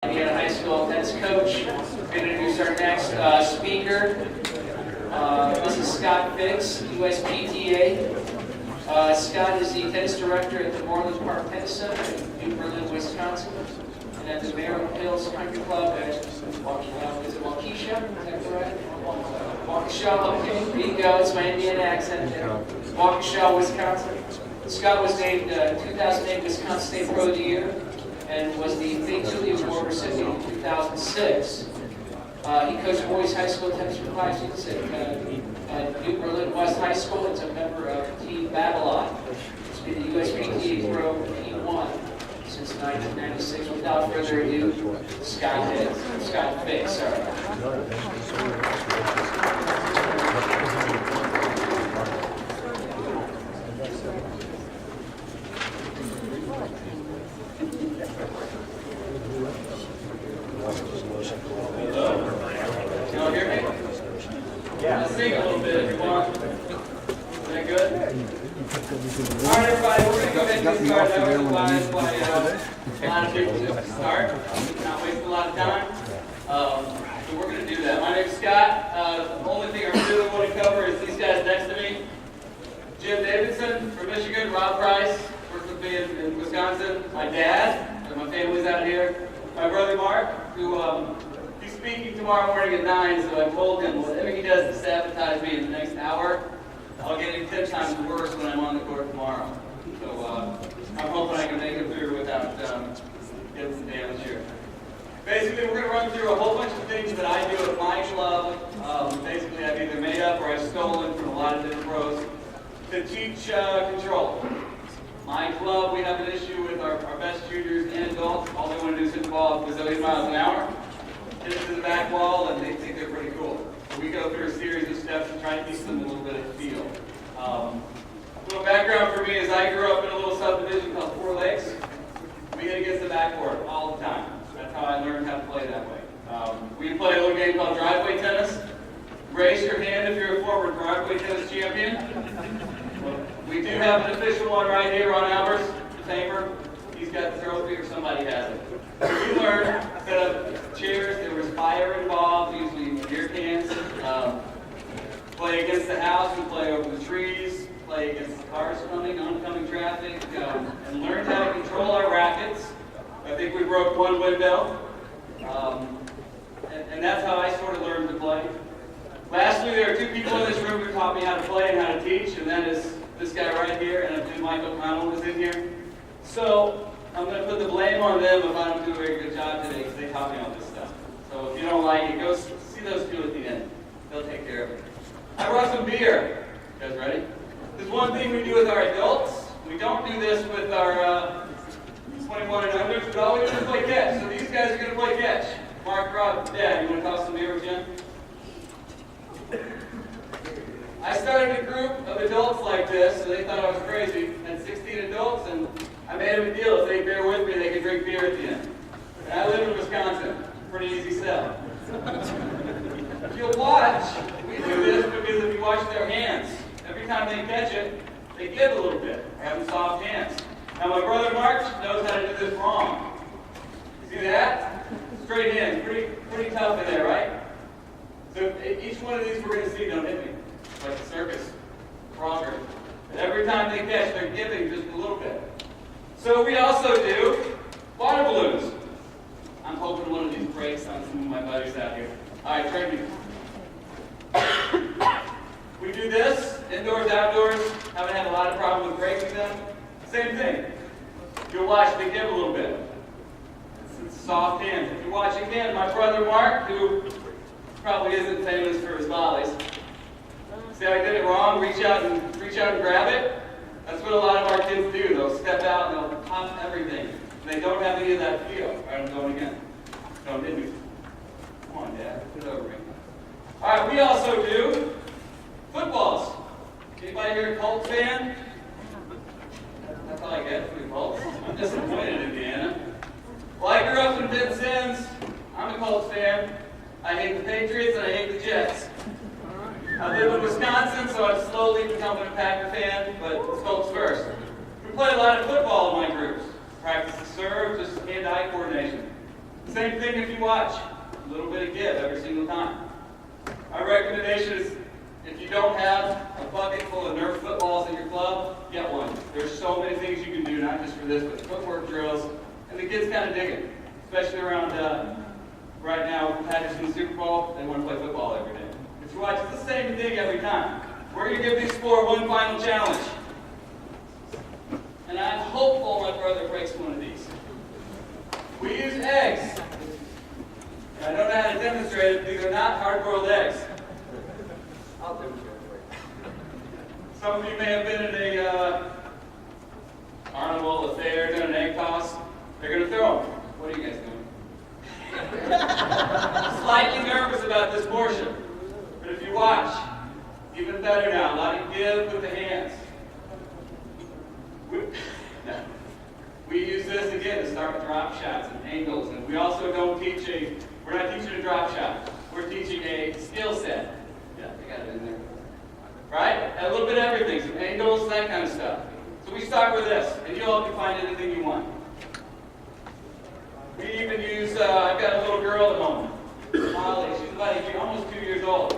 Indiana High School tennis coach. We're going to introduce our next speaker. This is Scott Ficks, USPTA. Scott is the tennis director at the Moreland Park Tennis Center in New Berlin, Wisconsin, and at the Merrill Hills Country Club at Waukesha. Is that correct? Waukesha, okay. There you go. It's my Indiana accent there. Waukesha, Wisconsin. Scott was named 2008 Wisconsin State Pro of the Year and was the Ficks Award recipient in 2006. He coached boys high school tennis for 5 seasons at New Berlin West High School. It's a member of Team Babylon. It's been the USPTA Pro P1 since 1996. Without further ado, Scott Ficks. Yeah. Sing a little bit if you want. Is that good? All right, everybody, we're going to go ahead and get started. That was advised by a lot of people to start. Not waste a lot of time. So we're going to do that. My name's Scott. The only thing I really want to cover is these guys next to me. Jim Davidson from Michigan, Rob Price, works with me in Wisconsin. My dad, and my family's out here. My brother Mark, who he's speaking tomorrow morning at 9, so I told him whatever he does to sabotage me in the next hour, I'll get him 10 times worse when I'm on the court tomorrow. So I'm hoping I can make it through without getting some damage here. Basically, we're going to run through a whole bunch of things that I do at my club. Basically, I've either made up or I've stolen from a lot of different pros to teach control. My club, we have an issue with our best shooters and adults. All they want to do is hit the ball at a bazillion miles an hour, hit it to the back wall, and they think they're pretty cool. So we go through a series of steps and try to teach them a little bit of feel. A little background for me is I grew up in a little subdivision called Four Lakes. We hit against the backboard all the time. That's how I learned how to play that way. We play a little game called driveway tennis. Raise your hand if you're a former driveway tennis champion. We do have an official one right here on ours, the Tamer. He's got the trophy or somebody has it. We learned, set up chairs, there was fire involved, usually beer cans. Play against the house, we play over the trees, play against the cars coming, oncoming traffic, and learned how to control our rackets. I think we broke one window. And that's how I sort of learned to play. Lastly, there are two people in this room who taught me how to play and how to teach, and that is this guy right here, and I believe Mike O'Connell is in here. So I'm going to put the blame on them if I don't do a very good job today, because they taught me all this stuff. So if you don't like it, go see those two at the end. They'll take care of it. I brought some beer. You guys ready? There's one thing we do with our adults. We don't do this with our 21 and unders, but all we do is play catch. So these guys are going to play catch. Mark, Rob, Dad, you want to toss some beer with Jim? I started a group of adults like this, so they thought I was crazy. I had 16 adults, and I made them a deal. If they bear with me, they could drink beer at the end. And I live in Wisconsin. Pretty easy sell. If you'll watch, we do this because if you watch their hands, every time they catch it, they give a little bit. They have soft hands. Now my brother Mark knows how to do this wrong. See that? Straight hands. Pretty tough in there, right? So each one of these we're going to see, don't hit me. Like a circus, Frogger. And every time they catch, they're giving just a little bit. So we also do water balloons. I'm hoping one of these breaks on some of my buddies out here. All right, train me. We do this, indoors, outdoors. Haven't had a lot of problem with breaking them. Same thing. You'll watch, they give a little bit. It's soft hands. If you watch again, my brother Mark, who probably isn't famous for his volleys. See, I did it wrong. Reach out and grab it. That's what a lot of our kids do. They'll step out and they'll pop everything. They don't have any of that feel. All right, I'm going again. Don't hit me. Come on, Dad. Put it over me. All right, we also do footballs. Anybody here a Colts fan? That's all I get for the Colts. I'm disappointed, Indiana. Well, I grew up in Vincennes. I'm a Colts fan. I hate the Patriots and I hate the Jets. I live in Wisconsin, so I'm slowly becoming a Packer fan, but it's Colts first. We play a lot of football in my groups. Practice the serve, just hand-eye coordination. Same thing if you watch. A little bit of give every single time. My recommendation is if you don't have a bucket full of Nerf footballs in your club, get one. There's so many things you can do, not just for this, but footwork drills. And the kids kind of dig it, especially around right now with the Packers in the Super Bowl. They want to play football every day. If you watch, it's the same thing every time. We're going to give these four one final challenge. And I'm hopeful my brother breaks one of these. We use eggs. And I don't know how to demonstrate it. These are not hard-boiled eggs. I'll demonstrate it for you. Some of you may have been at a carnival, a fair, done an egg toss. They're going to throw them. What are you guys doing? Slightly nervous about this portion. But if you watch, even better now, a lot of give with the hands. We use this again to start with drop shots and angles. And we also don't teach we're not teaching a drop shot. We're teaching a skill set. Yeah, I got it in there. Right? A little bit of everything, some angles, that kind of stuff. So we start with this, and you all can find anything you want. We even use, I've got a little girl at home, Molly. She's about almost 2 years old.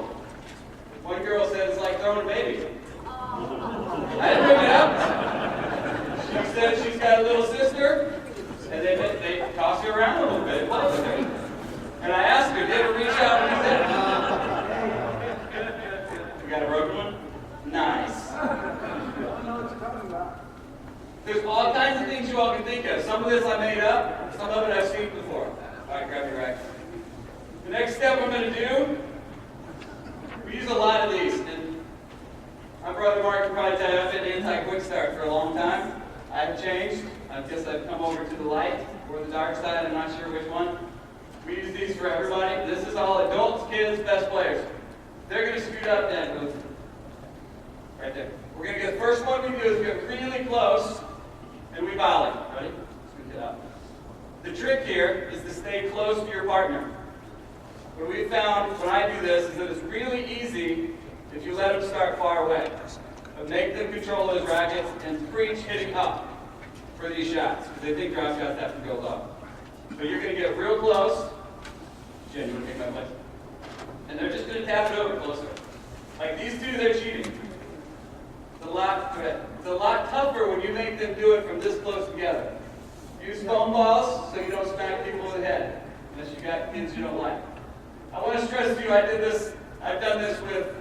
One girl said it's like throwing a baby. I didn't bring it up. She said she's got a little sister, and they toss her around a little bit and play with her. And I asked her, did you ever reach out and said, you got a broken one? Nice. There's all kinds of things you all can think of. Some of this I made up, some of it I've seen before. All right, grab your racket. The next step I'm going to do, we use a lot of these. And my brother Mark can probably tell you I've been anti-quick start for a long time. I have changed. I guess I've come over to the light or the dark side. I'm not sure which one. We use these for everybody. This is all adults, kids, best players. They're going to scoot up and right there. We're going to get the first one we do is get really close and we volley. Ready? Scoot it up. The trick here is to stay close to your partner. What we found when I do this is that it's really easy if you let them start far away. But make them control those rackets and preach hitting up for these shots. Because they think drop shots have to go low. So you're going to get real close. Jen, you want to take my place? And they're just going to tap it over closer. Like these two, they're cheating. It's a lot tougher when you make them do it from this close together. Use foam balls so you don't smack people in the head, unless you got kids you don't like. I want to stress to you, I've done this with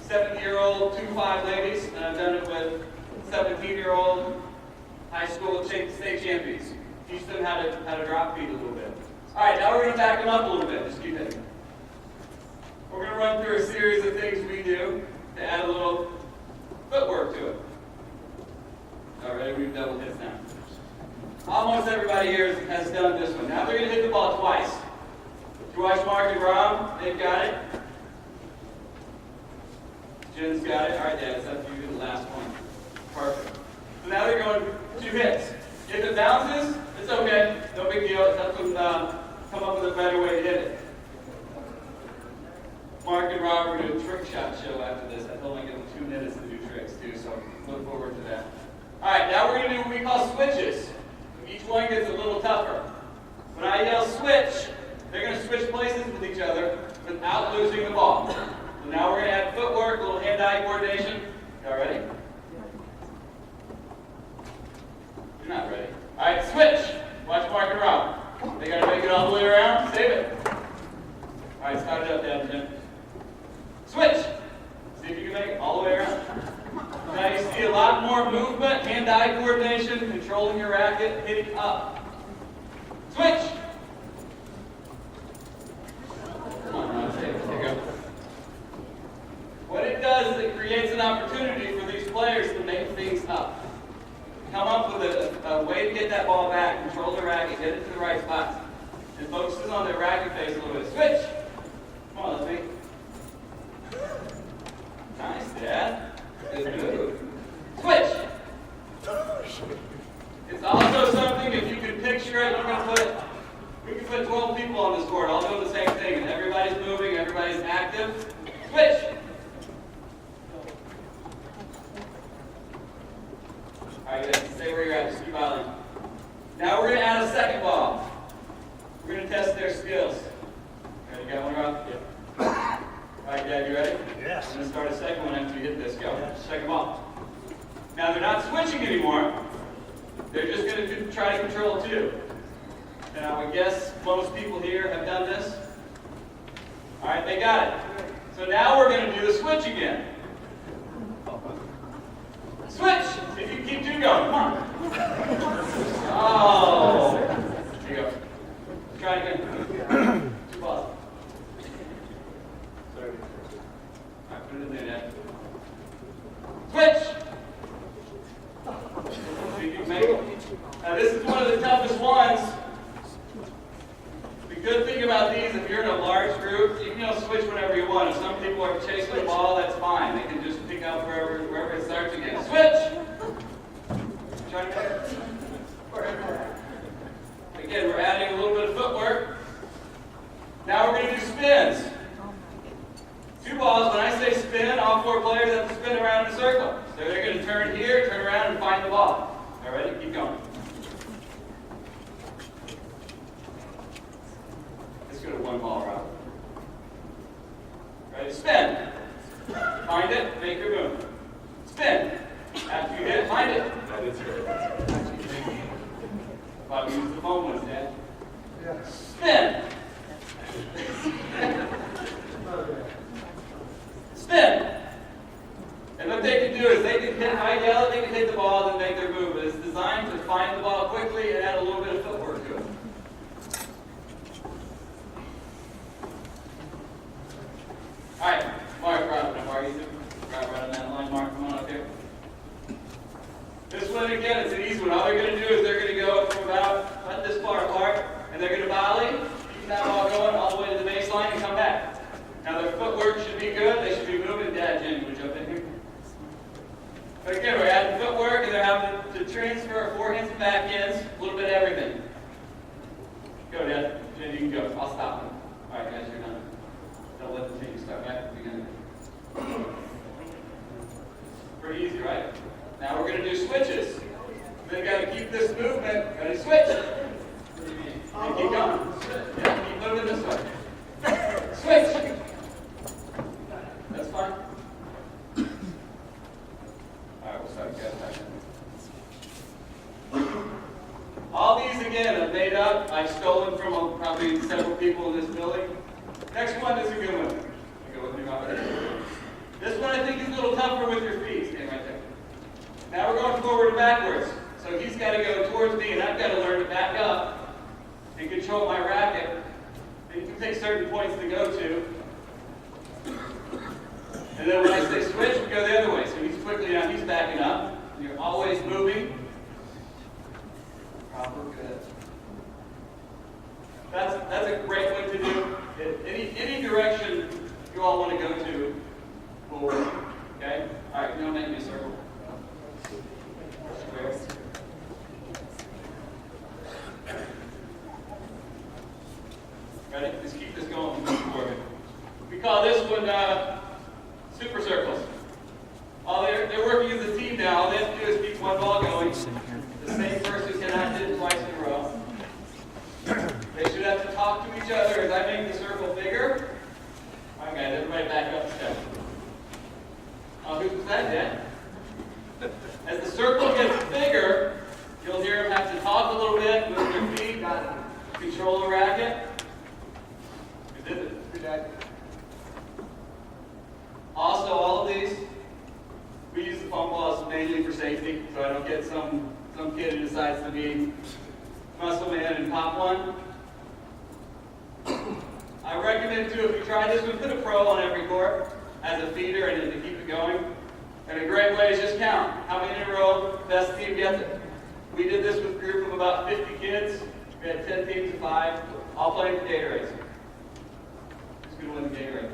70-year-old 2-5 ladies, and I've done it with 17-year-old high school state champions. Teach them how to drop feet a little bit. All right, now we're going to back them up a little bit. Just keep it. We're going to run through a series of things we do to add a little footwork to it. All right, we've double hits now. Almost everybody here has done this one. Now they're going to hit the ball twice. If you watch Mark and Rob, they've got it. Jen's got it. All right, Dad, it's up to you to the last one. Perfect. So now they're going 2 hits. If it bounces, it's okay. No big deal. It's up to them come up with a better way to hit it. Mark and Rob are going to do a trick shot show after this. I told them I give them 2 minutes to do tricks too, so look forward to that. All right, now we're going to do what we call switches. Each one gets a little tougher. When I yell switch, they're going to switch places with each other without losing the ball. So now we're going to add footwork, a little hand-eye coordination. Y'all ready? You're not ready. All right, switch. Watch Mark and Rob. They got to make it all the way around. Save it. All right, start it up, Dad and Jim. Switch. See if you can make it all the way around. Now you see a lot more movement, hand-eye coordination, controlling your racket, hitting up. Switch. Come on, Rob. There you go. What it does is it creates an opportunity for these players to make things up. Come up with a way to get that ball back, control the racket, get it to the right spots. And focuses on their racket face a little bit. Switch! Come on, let's make. Nice, Dad. Good move. Switch! It's also something, if you can picture it, we can put 12 people on this court, all doing the same thing, and everybody's moving, everybody's active. Switch! All right, guys, stay where you're at, just keep volleying. Now we're going to add a second ball. We're going to going to start a second one after you hit this. Go. Second ball. Now they're not switching anymore. They're just going to try to control two. And I would guess most people here have done this. All right, they got it. So now we're going to do the switch again. Switch! If you keep two going, come on. Oh. There you go. Try it again. Two balls. Sorry. All right, put it in there, Dad. Switch! See if you can make it. Now this is one of the toughest ones. The good thing about these, if you're in a large group, you can switch whenever you want. If some people are chasing the ball, that's fine. They can just pick up wherever it starts again. Switch! Try to make it. Again, we're adding a little bit of footwork. Now we're going to do spins. Two balls, when I say spin, all four players have to spin around in a circle. So they're going to turn here, turn around, and find the ball. All right, keep going. Let's go to one ball route. Ready? Spin. Find it, make your move. Spin. After you hit it, find it. About to use the phone ones, Dad. Spin. Spin. And what they can do is they can hit, I yell it, they can hit the ball and make their move. But it's designed to find the ball quickly and add a little bit of footwork to it. All right, Mark, right on that line. Mark, come on up here. This one, again, it's an easy one. All they're going to do is they're going to go from about this far apart, and they're going to volley, keep that ball going all the way to the baseline and come back. Now their footwork should be good. They should be moving. Dad, Jenny, would you jump in here? But again, we're adding footwork, and they're having to transfer forehands and backhands, a little bit of everything. Go, Dad. Jenny, you can go. I'll stop them. All right, guys, you're done. Don't let them take you start back at the beginning. Pretty easy, right? Now we're going to do switches. Then got to keep this movement. Got to switch. And keep going. Yeah, keep moving this way. Switch. That's fine. All right, we'll start again. All these again are made up. I've stolen from probably several people in this building. Next one is a good one. Go with me, Robert. This one I think is a little tougher with your feet. Stay right there. Now we're going forward and backwards. So he's got to go towards me, and I've got to learn to back up and control my racket. And you can pick certain points to go to. And then when I say switch, we go the other way. So he's quickly now, he's backing up. You're always moving. Proper, good. That's a great one to do. Any direction you all want to go to will work. Okay? All right, now make me a circle. Square. Ready? Just keep this going. We call this one super circles. They're working as a team now. All they have to do is keep one ball going. The same person cannot hit it twice in a row. They should have to talk to each other as I make the circle bigger. All right, guys, everybody back up a step. Who's that, Dan? As the circle gets bigger, you'll hear them have to talk a little bit, move their feet, control the racket. Who did it? Who did? Also, all of these, we use the foam balls mainly for safety, so I don't get some kid who decides to be muscle man and pop one. I recommend too, if you try this, we put a pro on every court as a feeder and to keep it going. And a great way is just count. How many in a row, best team gets it. We did this with a group of about 50 kids. We had 10 teams of 5, all playing for Gatorade. Who's going to win the Gatorade?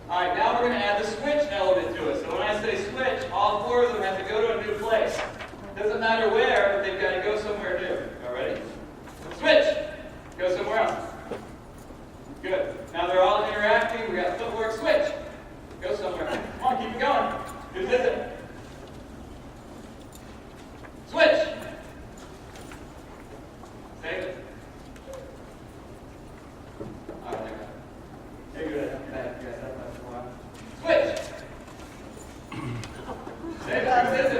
All right, now we're going to add the switch element to it. So when I say switch, all 4 of them have to go to a new place. Doesn't matter where, but they've got to go somewhere new. All ready? Switch! Go somewhere else. Good. Now they're all interacting. We got footwork. Switch! Go somewhere. Come on, keep it going. Who's it? Switch! Save it. All right, there you go. Hey, good. Yes, that's a while. Maybe that's it.